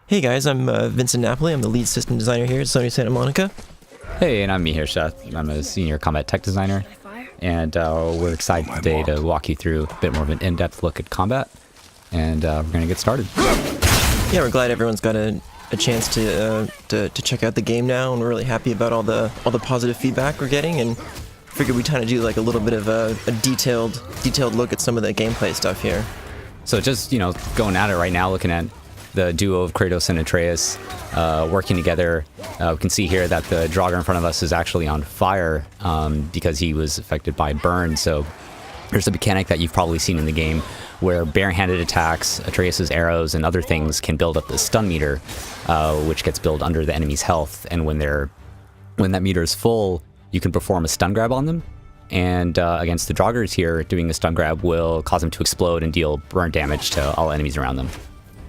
Hey guys, I'm Vincent Napoli. I'm the lead system designer here at Sony Santa Monica. Hey, and I'm Mihir Sheth. I'm a senior combat tech designer, and we're excited today to walk you through a bit more of an in-depth look at combat, and we're going to get started. Yeah, we're glad everyone's got a chance to check out the game now, and we're really happy about all the positive feedback we're getting, and figured we'd kind of do like a little bit of a detailed look at some of the gameplay stuff here. So just, going at it right now, looking at the duo of Kratos and Atreus working together. We can see here that the Draugr in front of us is actually on fire because he was affected by burn. So there's a mechanic that you've probably seen in the game where barehanded attacks, Atreus's arrows, and other things can build up the stun meter, which gets built under the enemy's health. And when that meter is full, you can perform a stun grab on them. And against the Draugrs here, doing a stun grab will cause them to explode and deal burn damage to all enemies around them.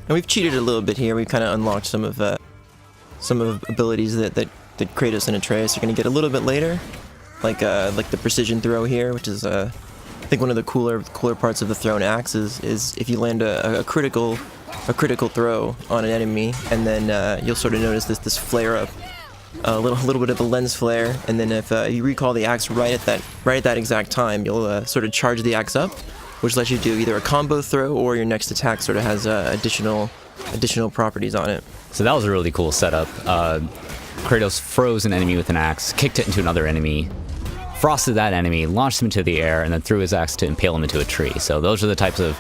And we've cheated a little bit here. We've kind of unlocked some of abilities that Kratos and Atreus are going to get a little bit later, like the precision throw here, which is I think one of the cooler parts of the thrown axe is if you land a critical throw on an enemy, and then you'll sort of notice this flare up, a little bit of a lens flare, and then if you recall the axe right at that exact time, you'll sort of charge the axe up, which lets you do either a combo throw or your next attack sort of has additional properties on it. So that was a really cool setup. Kratos froze an enemy with an axe, kicked it into another enemy, frosted that enemy, launched him into the air, and then threw his axe to impale him into a tree. So those are the types of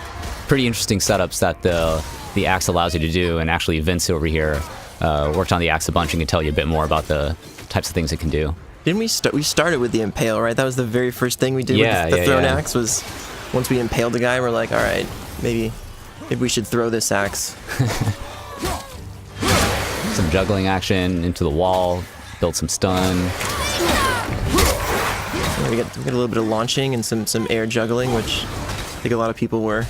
pretty interesting setups that the axe allows you to do. And actually, Vince over here worked on the axe a bunch and can tell you a bit more about the types of things it can do. Didn't we started with the impale, right? That was the very first thing we did with the thrown axe was. Once we impaled the guy, we're like, all right, maybe we should throw this axe. Some juggling action into the wall, build some stun. We get a little bit of launching and some air juggling, which I think a lot of people were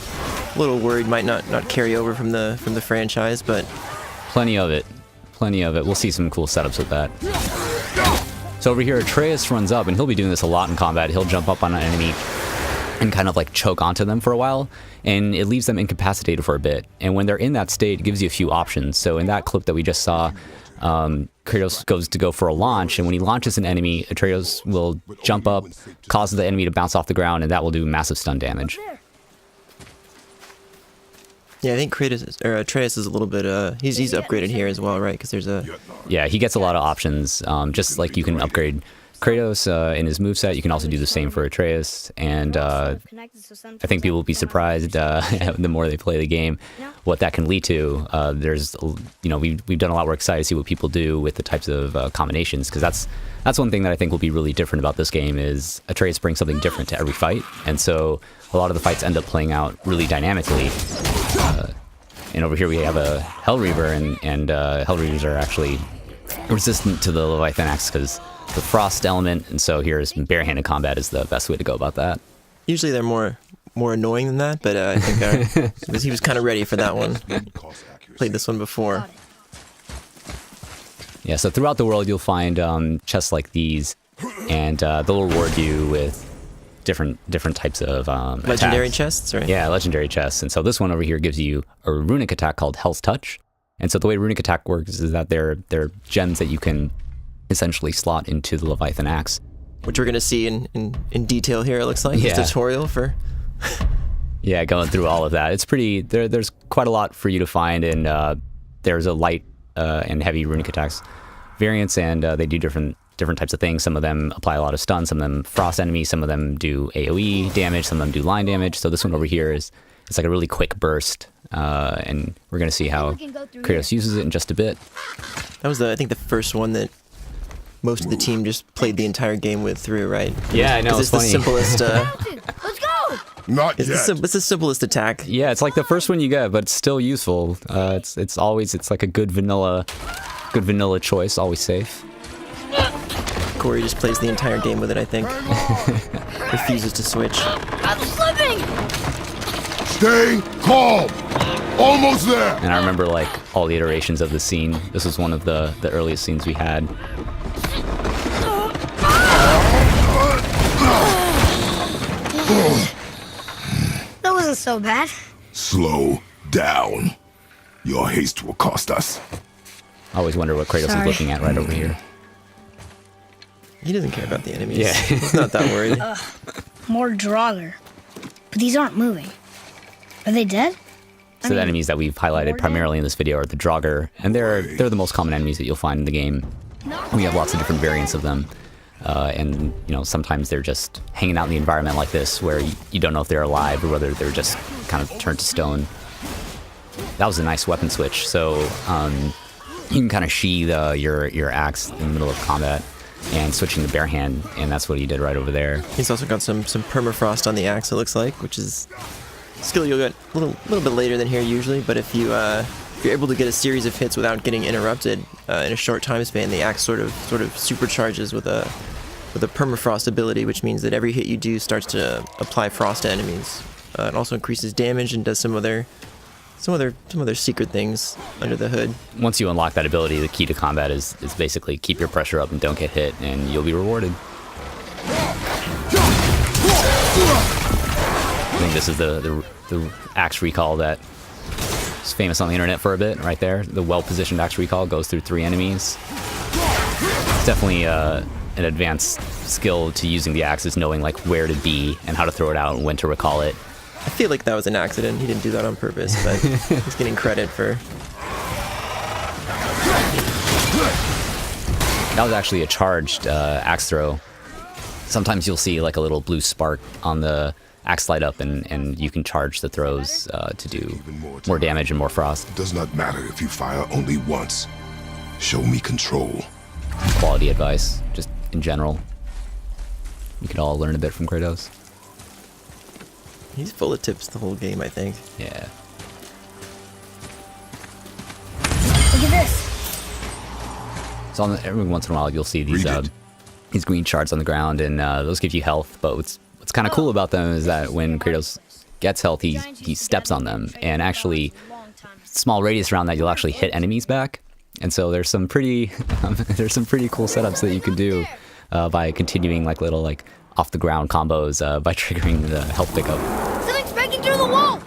a little worried might not carry over from the franchise, but plenty of it. We'll see some cool setups with that. So over here, Atreus runs up, and he'll be doing this a lot in combat. He'll jump up on an enemy and kind of like choke onto them for a while, and it leaves them incapacitated for a bit. And when they're in that state, it gives you a few options. So in that clip that we just saw, Kratos goes to go for a launch, and when he launches an enemy, Atreus will jump up, causes the enemy to bounce off the ground, and that will do massive stun damage. Yeah, I think Atreus is a little bit, he's upgraded here as well, right? Because there's a... Yeah, he gets a lot of options, just like you can upgrade Kratos in his moveset. You can also do the same for Atreus, and I think people will be surprised the more they play the game what that can lead to. There's, we've done a lot. We're excited to see what people do with the types of combinations, because that's one thing that I think will be really different about this game is Atreus brings something different to every fight, and so a lot of the fights end up playing out really dynamically. And over here we have a Hell Reaver, and Hell Reavers are actually resistant to the Leviathan Axe because the frost element, and so here's barehanded combat is the best way to go about that. Usually they're more annoying than that, but I think he was kind of ready for that one. Played this one before. Yeah, so throughout the world you'll find chests like these, and they'll reward you with different types of legendary attacks. Chests, right? Yeah, legendary chests. And so this one over here gives you a runic attack called Hell's Touch. And so the way runic attack works is that they're gems that you can essentially slot into the Leviathan Axe, which we're going to see in detail here, it looks like. Yeah. This tutorial for... Yeah, going through all of that. It's pretty... There's quite a lot for you to find, and there's a light and heavy runic attacks variants, and they do different types of things. Some of them apply a lot of stun, some of them frost enemies, some of them do AoE damage, some of them do line damage. So this one over here it's like a really quick burst, and we're going to see how Kratos uses it in just a bit. That was, I think, the first one that most of the team just played the entire game through, right? Yeah, I know. It's funny. The simplest. Let's go. Not yet. It's the simplest attack. Yeah, it's like the first one you get, but it's still useful. It's always like a good vanilla choice, always safe. Corey just plays the entire game with it, I think. Refuses to switch. I'm slipping. Stay calm. Almost there. And I remember like all the iterations of the scene. This was one of the earliest scenes we had. That wasn't so bad. Slow down. Your haste will cost us. I always wonder what Kratos is Sorry. looking at right over here. He doesn't care about the enemies. Yeah. He's not that worried. More Draugr. But these aren't moving. Are they dead? So the enemies that we've highlighted primarily in this video are the Draugr, and they're the most common enemies that you'll find in the game. We have lots of different variants of them, and you know, sometimes they're just hanging out in the environment like this, where you don't know if they're alive or whether they're just kind of turned to stone. That was a nice weapon switch. So you can kind of sheathe your axe in the middle of combat, and switching the bare hand, and that's what he did right over there. He's also got some permafrost on the axe, it looks like, which is a skill you'll get a little bit later than here usually, but if you're able to get a series of hits without getting interrupted in a short time span, the axe sort of supercharges with a permafrost ability, which means that every hit you do starts to apply frost to enemies. It also increases damage and does some other secret things under the hood. Once you unlock that ability, the key to combat is basically keep your pressure up and don't get hit, and you'll be rewarded. I think this is the axe recall that is famous on the internet for a bit, right there. The well-positioned axe recall goes through 3 enemies. It's definitely an advanced skill to using the axe, is knowing like where to be and how to throw it out and when to recall it. I feel like that was an accident. He didn't do that on purpose, but he's getting credit for... That was actually a charged axe throw. Sometimes you'll see like a little blue spark on the axe light up, and you can charge the throws to do more damage and more frost. It does not matter if you fire only once. Show me control. Quality advice, just in general. We could all learn a bit from Kratos. He's full of tips the whole game, I think. Yeah. Look at this. So every once in a while you'll see these green shards on the ground, and those give you health. But what's kind of cool about them is that when Kratos gets health, he steps on them, and actually, small radius around that, you'll actually hit enemies back. And so there's some pretty there's some pretty cool setups that you can do by continuing like little like off the ground combos by triggering the health pickup. Something's breaking through the wall.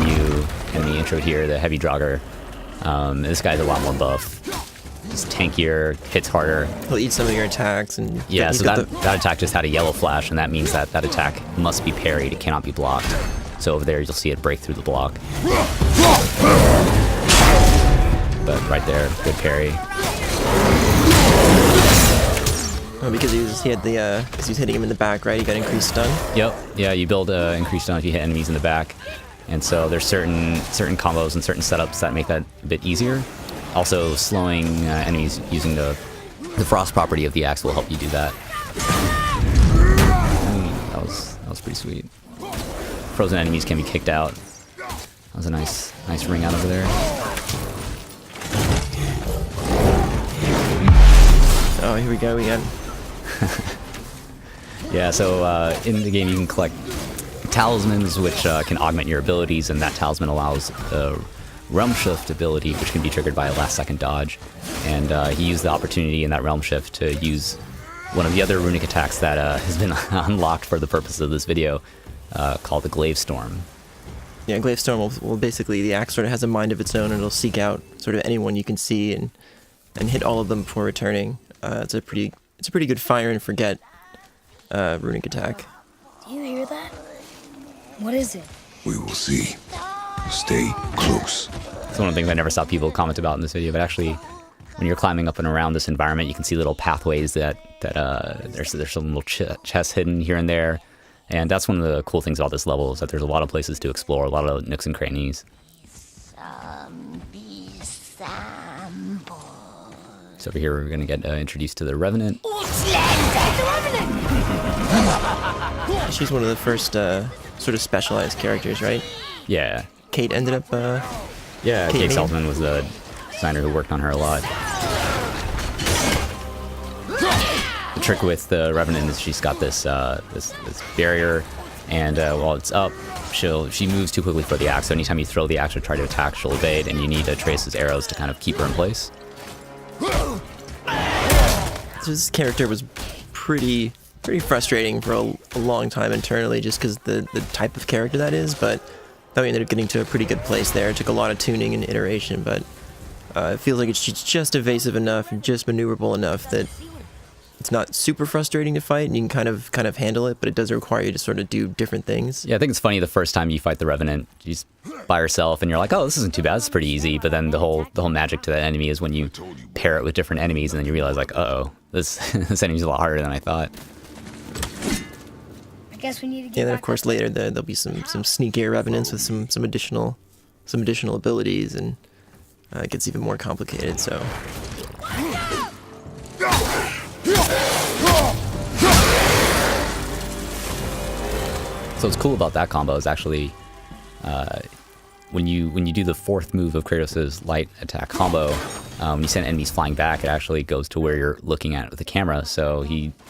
New enemy intro here, the Heavy Draugr. This guy's a lot more buff. He's tankier, hits harder. He'll eat some of your attacks, and Yeah, he's so got that attack just had a yellow flash, and that means that that attack must be parried. It cannot be blocked. So over there, you'll see it break through the block. But right there, good parry. Oh, because he had the because he's hitting him in the back, right? He got increased stun. Yep. Yeah, you build increased stun if you hit enemies in the back, and so there's certain combos and certain setups that make that a bit easier. Also, slowing enemies using the frost property of the axe will help you do that. That was pretty sweet. Frozen enemies can be kicked out. That was a nice ring out over there. Oh, here we go. We got. Yeah, so in the game you can collect talismans, which can augment your abilities, and that talisman allows the Realm Shift ability, which can be triggered by a last-second dodge. And he used the opportunity in that Realm Shift to use one of the other runic attacks that has been unlocked for the purpose of this video, called the Glaive Storm. Yeah, Glaive Storm will basically, the axe sort of has a mind of its own, and it'll seek out sort of anyone you can see and hit all of them before returning. It's a pretty good fire and forget runic attack. Do you hear that? What is it? We will see. Stay close. It's one of the things I never saw people comment about in this video, but actually, when you're climbing up and around this environment, you can see little pathways that there's some little chests hidden here and there, and that's one of the cool things about this level, is that there's a lot of places to explore, a lot of nooks and crannies. So over here, we're gonna get introduced to the Revenant. She's one of the first sort of specialized characters, right? Yeah. Kate ended up. Yeah, Kate Dave Meehan? Saltzman was the designer who worked on her a lot. The trick with the Revenant is she's got this this barrier, and while it's up, she moves too quickly for the axe. So anytime you throw the axe or try to attack, she'll evade, and you need Atreus' arrows to kind of keep her in place. So this character was pretty frustrating for a long time internally, just because the type of character that is, but thought we ended up getting to a pretty good place there. It took a lot of tuning and iteration, but it feels like it's just evasive enough and just maneuverable enough that it's not super frustrating to fight, and you can kind of handle it, but it does require you to sort of do different things. Yeah, I think it's funny the first time you fight the Revenant, you're just by yourself, and you're like, oh, this isn't too bad, it's pretty easy. But then the whole magic to that enemy is when you pair it with different enemies, and then you realize, like, uh-oh, this this enemy's a lot harder than I thought. I guess we need to get Yeah, then back of course up. later there'll be some sneakier Revenants with some additional abilities, and it gets even more complicated. So. So what's cool about that combo is actually when you do the fourth move of Kratos' light attack combo, when you send enemies flying back, it actually goes to where you're looking at with the camera. So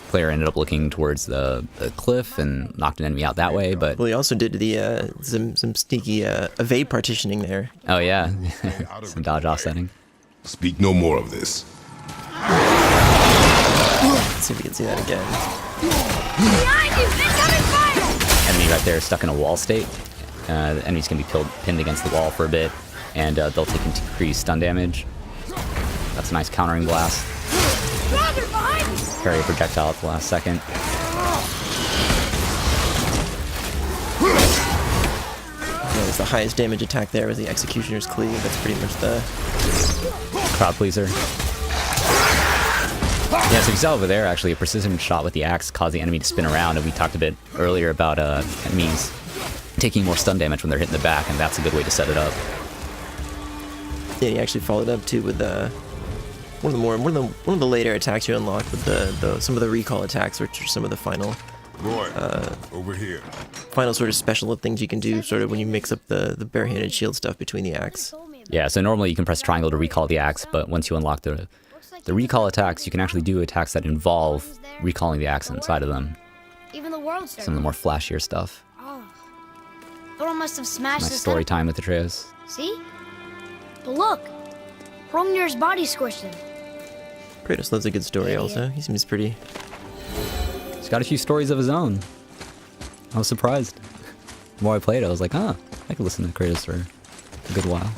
player ended up looking towards the cliff and knocked an enemy out that way. But Well, he also did the some sneaky evade partitioning there. oh yeah, some dodge offsetting. Speak no more of this. Let's see if we can see that again. Behind you! Incoming fire! Enemy right there stuck in a wall state. The enemies can be pinned against the wall for a bit, and they'll take increased stun damage. That's a nice countering blast. Draugr behind you! Parry a projectile at the last second. Yeah, it was the highest damage attack there was the Executioner's Cleave. That's pretty much the... Crowd pleaser. Yeah, so you saw over there, actually, a precision shot with the axe caused the enemy to spin around, and we talked a bit earlier about enemies taking more stun damage when they're hit in the back, and that's a good way to set it up. Yeah, he actually followed up too with one of the later attacks you unlock with some of the recall attacks, which are some of the final Roy, over here. final sort of special things you can do, sort of when you mix up the barehanded shield stuff between the axe. Yeah, so normally you can press triangle to recall the axe, but once you unlock the recall attacks, you can actually do attacks that involve recalling the axe inside of them. Even the world Some of the more flashier stuff. Oh. Thor must have smashed Nice his story head. time with Atreus. See? But look! Hrungnir's body squished him. Kratos loves a good story also. He seems pretty... He's got a few stories of his own. I was surprised. The more I played, I was like, huh, I could listen to Kratos for a good while.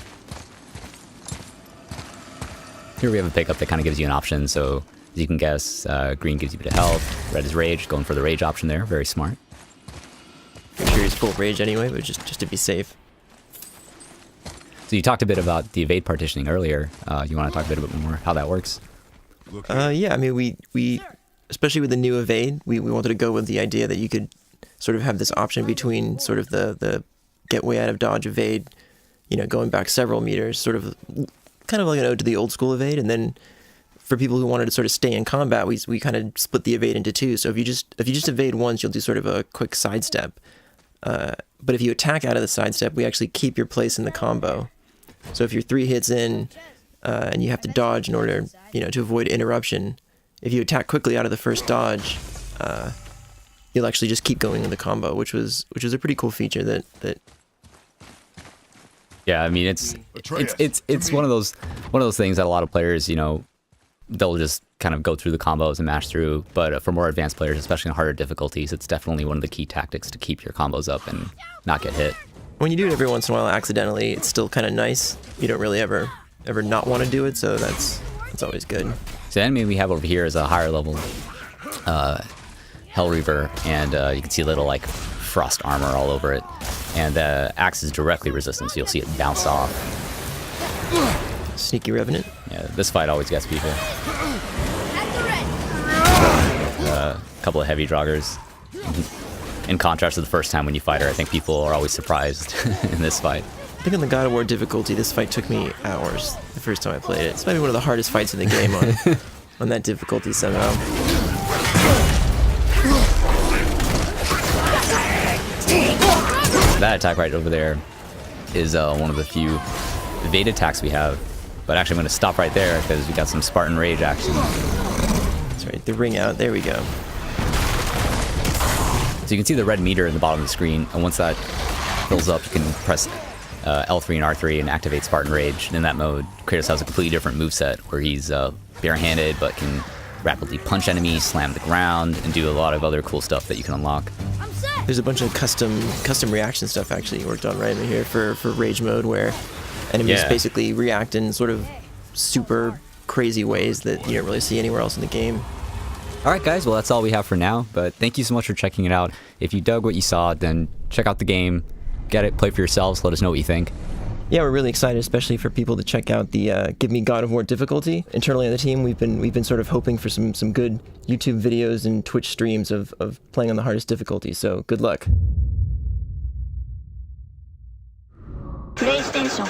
Here we have a pickup that kind of gives you an option, so as you can guess, green gives you a bit of health, red is rage, going for the rage option there, very smart. I'm sure he's full rage anyway, but just to be safe. So you talked a bit about the evade partitioning earlier. You want to talk a bit more how that works? Yeah, I mean, we especially with the new evade, we wanted to go with the idea that you could sort of have this option between sort of the get way out of dodge evade, you know, going back several meters, sort of kind of like an ode to the old school evade, and then for people who wanted to sort of stay in combat, we kind of split the evade into two. So if you just evade once, you'll do sort of a quick sidestep. But if you attack out of the sidestep, we actually keep your place in the combo. So if you're 3 hits in and you have to dodge in order, you know, to avoid interruption, if you attack quickly out of the first dodge, you'll actually just keep going in the combo, which was a pretty cool feature that. Yeah, I mean it's one of those things that a lot of players, you know, they'll just kind of go through the combos and mash through. But for more advanced players, especially in harder difficulties, it's definitely one of the key tactics to keep your combos up and not get hit. When you do it every once in a while accidentally, it's still kind of nice. You don't really ever not want to do it, so that's always good. So the enemy we have over here is a higher level Hell Reaver, and you can see a little like frost armor all over it. And the axe is directly resistant, so you'll see it bounce off. Sneaky Revenant. Yeah, this fight always gets people. A couple of Heavy Draugrs. In contrast to the first time when you fight her, I think people are always surprised in this fight. I think on the God of War difficulty, this fight took me hours the first time I played it. It's maybe one of the hardest fights in the game on that difficulty somehow. That attack right over there is one of the few evade attacks we have. But actually, I'm going to stop right there because we got some Spartan Rage action. That's right, the ring out. There we go. So you can see the red meter in the bottom of the screen, and once that fills up, you can press L3 and R3 and activate Spartan Rage. And in that mode, Kratos has a completely different moveset where he's barehanded but can rapidly punch enemies, slam the ground, and do a lot of other cool stuff that you can unlock. I'm set! There's a bunch of custom reaction stuff actually worked on right in here for rage mode, where enemies basically react in sort of super crazy ways that you don't really see anywhere else in the game. Alright guys, well that's all we have for now, but thank you so much for checking it out. If you dug what you saw, then check out the game, get it, play for yourselves, let us know what you think. Yeah, we're really excited, especially for people to check out the Give Me God of War difficulty. Internally on the team, we've been sort of hoping for some good YouTube videos and Twitch streams of playing on the hardest difficulty, so good luck. PlayStation